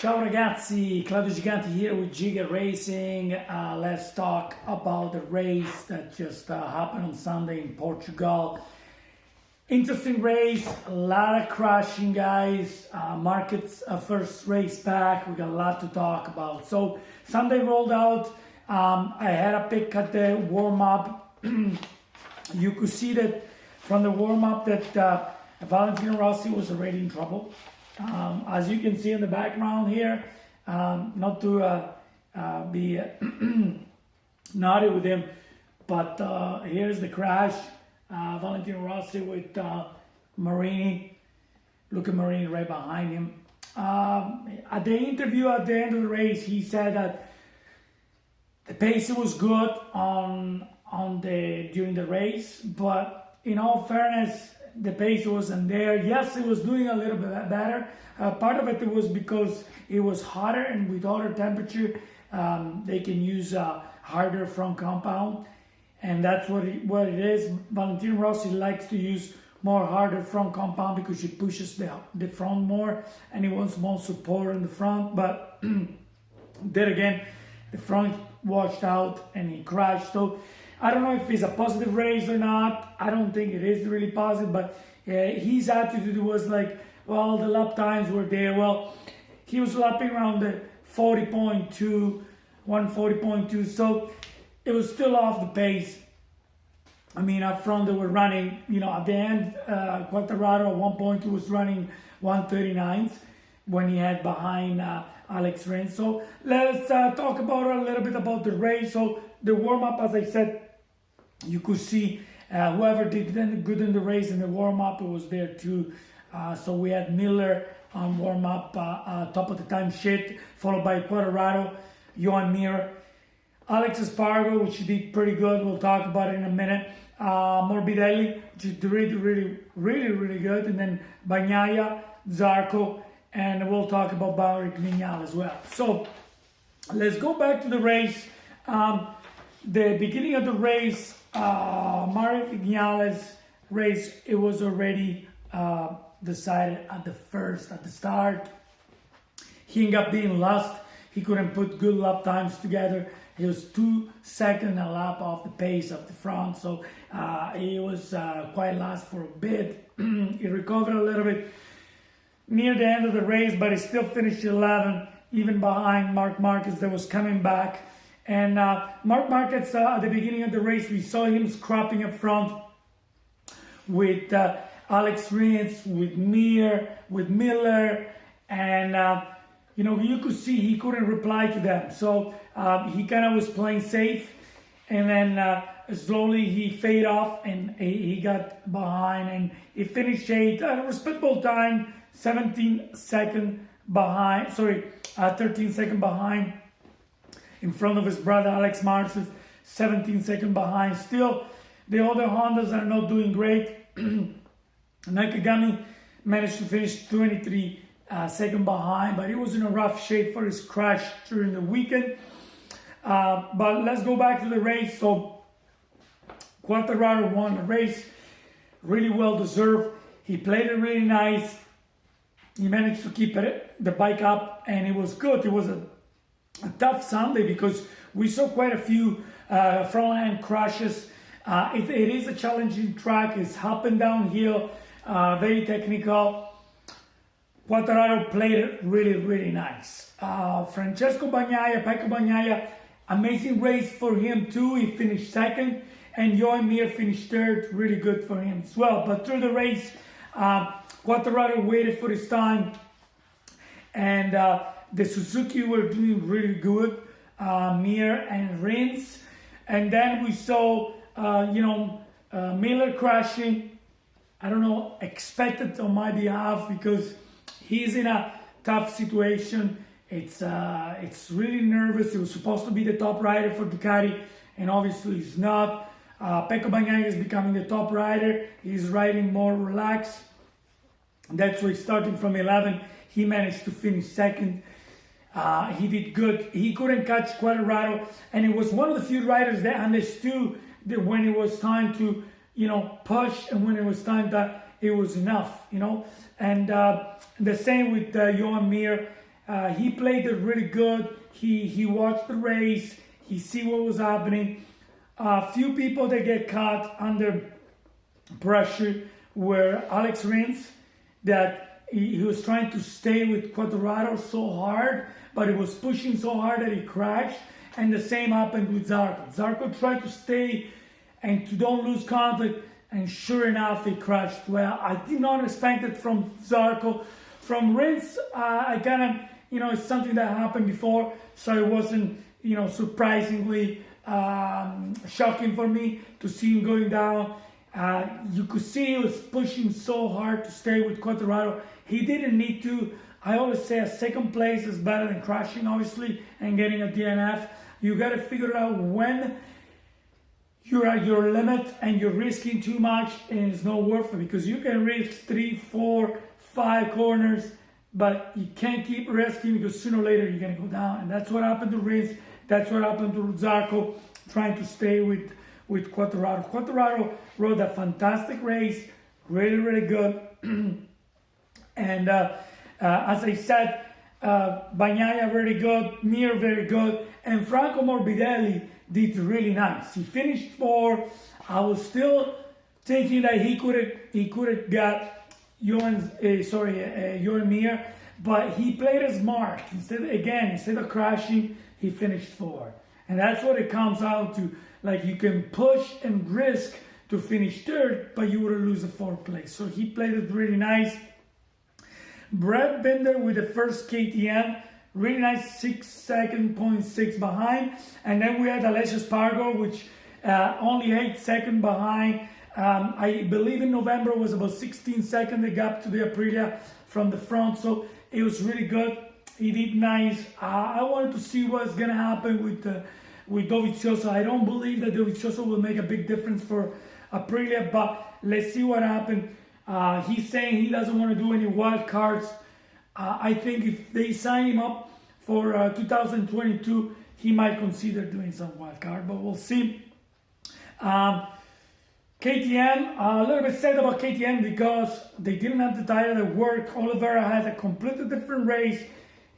Ciao ragazzi, Claudio Giganti here with Giga Racing. Let's talk about the race that just happened on Sunday in Portugal. Interesting race, a lot of crashing, guys. Market's first race back. We got a lot to talk about. So Sunday rolled out. I had a pick at the warm-up. You could see that from the warm-up that Valentino Rossi was already in trouble. As you can see in the background here, not to be naughty with him, but here's the crash. Valentino Rossi with Marini, Luca Marini right behind him. At the interview at the end of the race, he said that the pace was good during the race, but in all fairness, the pace wasn't there. Yes, it was doing a little bit better. Part of it was because it was hotter, and with hotter temperature, they can use harder front compound, and that's what it is. Valentino Rossi likes to use more harder front compound because it pushes the front more, and he wants more support in the front. But then again, the front washed out and he crashed. So I don't know if it's a positive race or not. I don't think it is really positive, but his attitude was like, well, the lap times were there. Well, he was lapping around the 40.2, 140.2, so it was still off the pace. I mean, up front they were running, at the end, Quartararo at one point was running 139s when he had behind Alex Rins. So let's talk about a little bit about the race. So the warm-up, as I said, you could see whoever did good in the race in the warm-up was there too. So we had Miller on warm-up, top of the time sheet, followed by Quartararo, Johan Mir, Alex Espargaro, which did pretty good. We'll talk about it in a minute. Morbidelli, which is really good. And then Bagnaia, Zarco, and we'll talk about Maverick Viñales as well. So let's go back to the race. The beginning of the race, Maverick Viñales race, it was already decided at the start. He ended up being lost. He couldn't put good lap times together. He was 2 seconds a lap off the pace of the front, so he was quite lost for a bit. He recovered a little bit near the end of the race, but he still finished 11, even behind Marc Marquez that was coming back. And Marc Marquez, at the beginning of the race, we saw him scrapping up front with Alex Rins, with Mir, with Miller, and you could see he couldn't reply to them. So he kind of was playing safe, and then slowly he faded off, and he got behind, and he finished 8th at a respectable time, 13 seconds behind, in front of his brother Alex Marquez, 17 seconds behind. Still, the other Hondas are not doing great. Nakagami managed to finish 23 seconds behind, but he was in a rough shape for his crash during the weekend. But let's go back to the race. So Quartararo won the race, really well deserved. He played it really nice. He managed to keep the bike up, and it was good. It was a tough Sunday because we saw quite a few frontline crashes. It is a challenging track. It's up and downhill, very technical. Quartararo played it really nice. Francesco Bagnaia, Pecco Bagnaia, amazing race for him too. He finished 2nd, and Johan Mir finished 3rd. Really good for him as well. But through the race, Quartararo waited for his time, and the Suzuki were doing really good, Mir and Rins. And then we saw, Miller crashing. I don't know, expected on my behalf because he's in a tough situation. It's really nervous. He was supposed to be the top rider for Ducati, and obviously he's not. Pecco Bagnaia is becoming the top rider. He's riding more relaxed. That's why starting from 11, he managed to finish 2nd. He did good. He couldn't catch Quartararo, and it was one of the few riders that understood that when it was time to, push, and when it was time that it was enough, And the same with Johan Mir He played it really good. He watched the race. He see what was happening. A few people that get caught under pressure were Alex Rins, that he was trying to stay with Quartararo so hard, but he was pushing so hard that he crashed. And the same happened with Zarco. Zarco tried to stay and to don't lose contact, and sure enough, he crashed. Well, I did not expect it from Zarco. From Rins, I kind of, it's something that happened before, so it wasn't, surprisingly shocking for me to see him going down. You could see he was pushing so hard to stay with Quartararo. He didn't need to. I always say a second place is better than crashing, obviously, and getting a DNF. You got to figure out when you're at your limit and you're risking too much and it's not worth it, because you can risk 3, 4, 5 corners, but you can't keep risking because sooner or later you're going to go down. And that's what happened to Rins. That's what happened to Zarco, trying to stay with Quartararo. Quartararo rode a fantastic race, really, really good. And as I said, Bagnaia very good, Mir very good, and Franco Morbidelli did really nice. He finished 4. I was still thinking that he could have got Johan Mir, but he played it smart. Instead of crashing, he finished 4. And that's what it comes out to. Like, you can push and risk to finish 3rd, but you would lose the 4th place. So he played it really nice. Brad Binder with the first KTM, really nice, 6 second, 0.6 behind. And then we had Alessio Spargo, which only 8 seconds behind. I believe in November was about 16 seconds the gap to the Aprilia from the front. So it was really good. He did nice. I wanted to see what's going to happen with Dovizioso. I don't believe that Dovizioso will make a big difference for Aprilia, but let's see what happens. He's saying he doesn't want to do any wild cards. I think if they sign him up for 2022, he might consider doing some wild card, but we'll see. KTM, a little bit sad about KTM because they didn't have the tire that worked. Oliveira had a completely different race.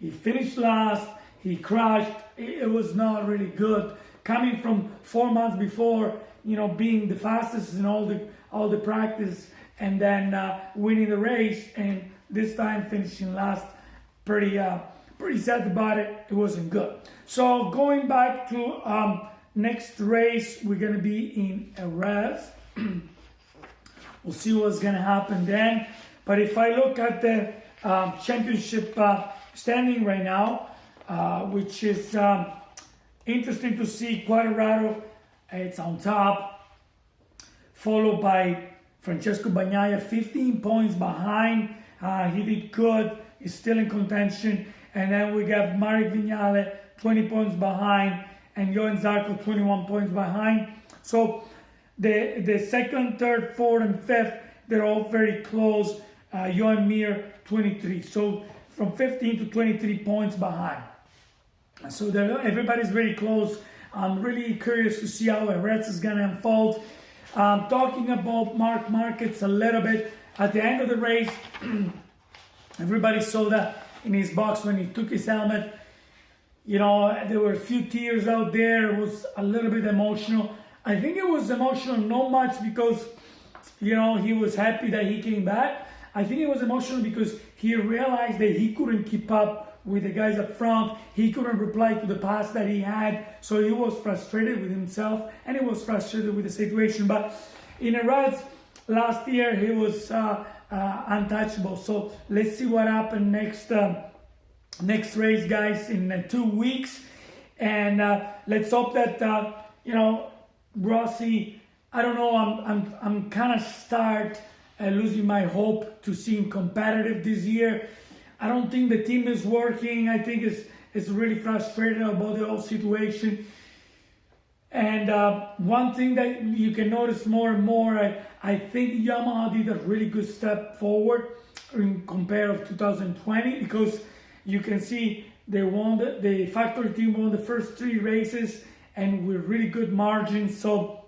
He finished last. He crashed. It was not really good. Coming from 4 months before, being the fastest in all the practice, and then winning the race, and this time finishing last. Pretty sad about it. It wasn't good. So going back to next race, we're gonna be in Jerez. We'll see what's gonna happen then. But if I look at the championship standing right now, which is interesting to see, Quartararo, it's on top, followed by Francesco Bagnaia, 15 points behind. He did good. He's still in contention. And then we got Marek Vignale, 20 points behind, and Johan Zarco, 21 points behind. So the second, third, fourth, and fifth, they're all very close. Johan Mir, 23. So from 15 to 23 points behind. So everybody's very close. I'm really curious to see how Jerez is going to unfold. Talking about Marc Marquez a little bit, at the end of the race, everybody saw that in his box when he took his helmet. There were a few tears out there. It was a little bit emotional. I think it was emotional not much because, he was happy that he came back. I think it was emotional because he realized that he couldn't keep up with the guys up front. He couldn't reply to the pass that he had. So he was frustrated with himself and he was frustrated with the situation. But in Jerez last year, he was untouchable. So let's see what happens next race, guys, in 2 weeks. And let's hope that, Rossi, I don't know, I'm kind of start losing my hope to see him competitive this year. I don't think the team is working. I think it's really frustrated about the whole situation. And one thing that you can notice more and more, I think Yamaha did a really good step forward in compared to 2020, because you can see they won the factory team won the first 3 races and with really good margins. So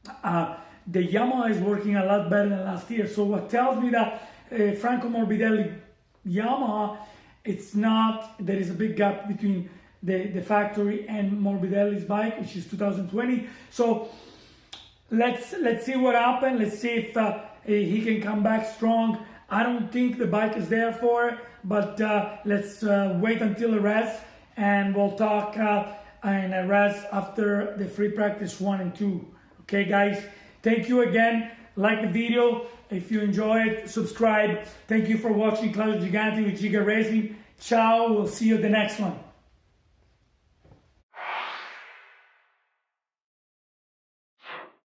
the Yamaha is working a lot better than last year. So what tells me that Franco Morbidelli Yamaha it's not, there is a big gap between the factory and Morbidelli's bike, which is 2020. So let's see what happens. Let's see if he can come back strong. I don't think the bike is there for it, but let's wait until the rest, and we'll talk in a rest after the free practice 1 and 2. Okay, guys, thank you again. Like the video if you enjoy it, subscribe. Thank you for watching Claudio Giganti with Giga Racing. Ciao, we'll see you at the next one.